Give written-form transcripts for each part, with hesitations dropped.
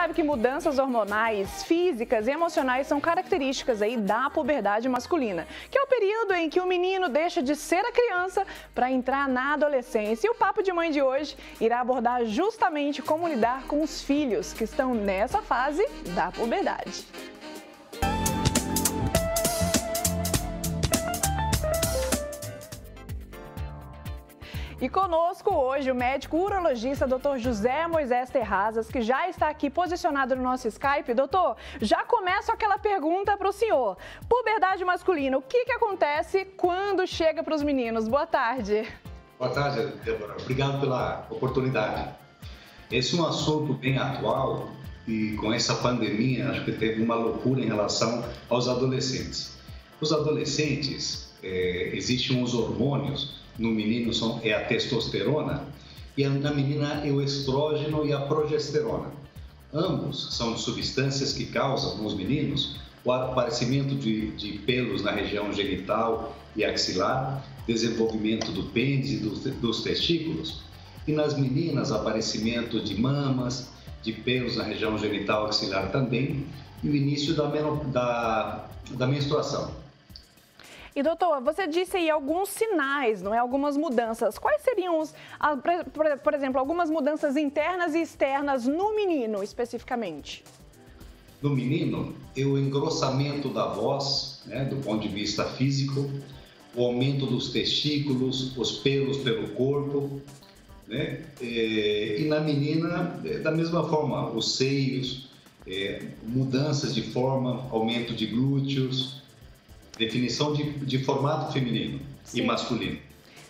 sabe que mudanças hormonais, físicas e emocionais são características aí da puberdade masculina, que é o período em que o menino deixa de ser a criança para entrar na adolescência. E o Papo de Mãe de hoje irá abordar justamente como lidar com os filhos que estão nessa fase da puberdade. E conosco hoje o médico urologista Dr. José Moisés Terrazas, que já está aqui posicionado no nosso Skype. Doutor, já começo aquela pergunta para o senhor. Puberdade masculina, o que acontece quando chega para os meninos? Boa tarde. Boa tarde, Débora. Obrigado pela oportunidade. Esse é um assunto bem atual e com essa pandemia acho que teve uma loucura em relação aos adolescentes. Os adolescentes, existem uns hormônios. No menino é a testosterona e na menina é o estrógeno e a progesterona. Ambos são substâncias que causam nos meninos o aparecimento de pelos na região genital e axilar, desenvolvimento do pênis e dos testículos, e nas meninas aparecimento de mamas, de pelos na região genital e axilar também, e o início da menstruação. E doutor, você disse aí alguns sinais, não é? Algumas mudanças. Quais seriam, por exemplo, algumas mudanças internas e externas no menino, especificamente? No menino, é o engrossamento da voz, né, do ponto de vista físico, o aumento dos testículos, os pelos pelo corpo, né? E na menina, da mesma forma, os seios, mudanças de forma, aumento de glúteos, definição de formato feminino. Sim. E masculino.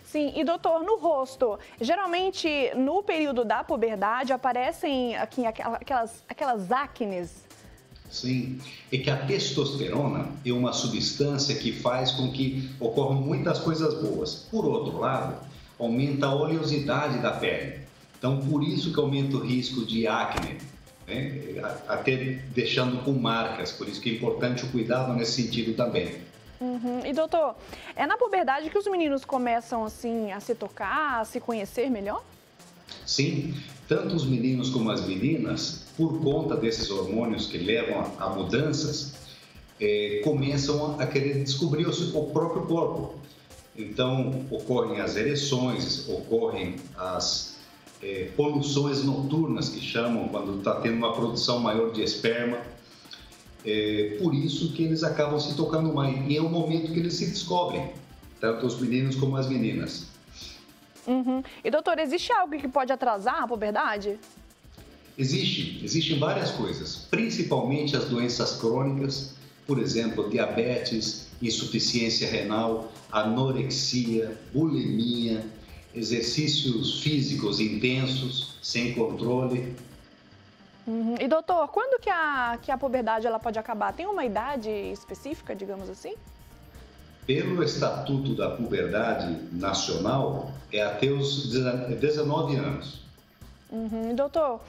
Sim, e doutor, no rosto, geralmente no período da puberdade aparecem aqui aquelas acnes. Sim, é que a testosterona é uma substância que faz com que ocorram muitas coisas boas. Por outro lado, aumenta a oleosidade da pele. Então, por isso que aumenta o risco de acne, né? Até deixando com marcas. Por isso que é importante o cuidado nesse sentido também. Uhum. E doutor, é na puberdade que os meninos começam assim a se tocar, a se conhecer melhor? Sim, tanto os meninos como as meninas, por conta desses hormônios que levam a mudanças, começam a querer descobrir o próprio corpo. Então, ocorrem as ereções, ocorrem as poluições noturnas, que chamam, quando está tendo uma produção maior de esperma. Por isso que eles acabam se tocando mais. E é o momento que eles se descobrem, tanto os meninos como as meninas. Uhum. E doutor, existe algo que pode atrasar a puberdade? Existem várias coisas, principalmente as doenças crônicas, por exemplo, diabetes, insuficiência renal, anorexia, bulimia, exercícios físicos intensos, sem controle. Uhum. E doutor, quando que a puberdade ela pode acabar? Tem uma idade específica, digamos assim? Pelo Estatuto da Puberdade Nacional, é até os 19 anos. Uhum. E doutor,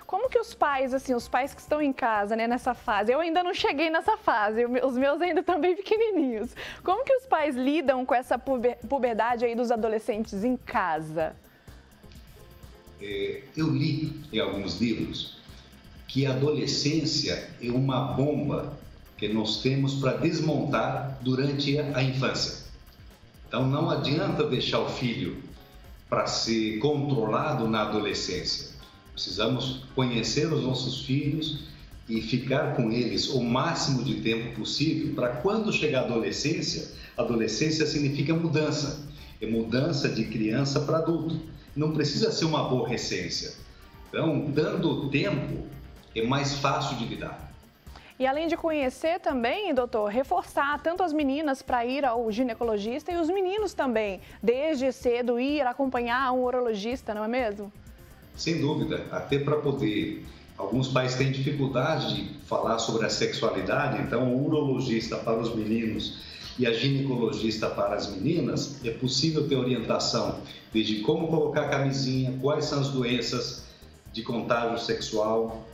como que os pais que estão em casa, né, nessa fase, eu ainda não cheguei nessa fase, os meus ainda estão bem pequenininhos, como que os pais lidam com essa puberdade aí dos adolescentes em casa? Eu li em alguns livros que a adolescência é uma bomba que nós temos para desmontar durante a infância. Então não adianta deixar o filho para ser controlado na adolescência. Precisamos conhecer os nossos filhos e ficar com eles o máximo de tempo possível para quando chegar a adolescência significa mudança. É mudança de criança para adulto. Não precisa ser uma aborrecência. Então, dando tempo, é mais fácil de lidar. E além de conhecer também, doutor, reforçar tanto as meninas para ir ao ginecologista e os meninos também, desde cedo ir acompanhar um urologista, não é mesmo? Sem dúvida, até para poder... Alguns pais têm dificuldade de falar sobre a sexualidade, então o urologista para os meninos e a ginecologista para as meninas, é possível ter orientação desde como colocar a camisinha, quais são as doenças de contágio sexual,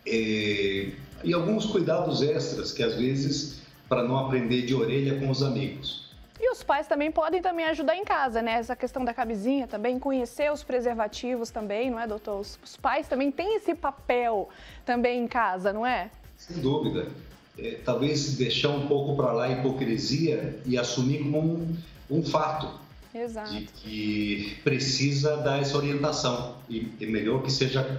e alguns cuidados extras que às vezes para não aprender de orelha com os amigos. E os pais também podem ajudar em casa, né? Essa questão da camisinha também, conhecer os preservativos também, não é, doutor? Os pais também têm esse papel também em casa, não é? Sem dúvida. Talvez deixar um pouco para lá a hipocrisia e assumir como um fato. Exato. De que precisa dar essa orientação e é melhor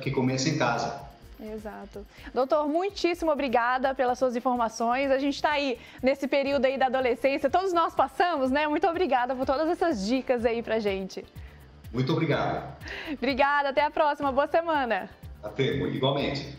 que comece em casa. Exato. Doutor, muitíssimo obrigada pelas suas informações. A gente está aí nesse período aí da adolescência, todos nós passamos, né? Muito obrigada por todas essas dicas aí pra gente. Muito obrigado. Obrigada, até a próxima. Boa semana. Até, igualmente.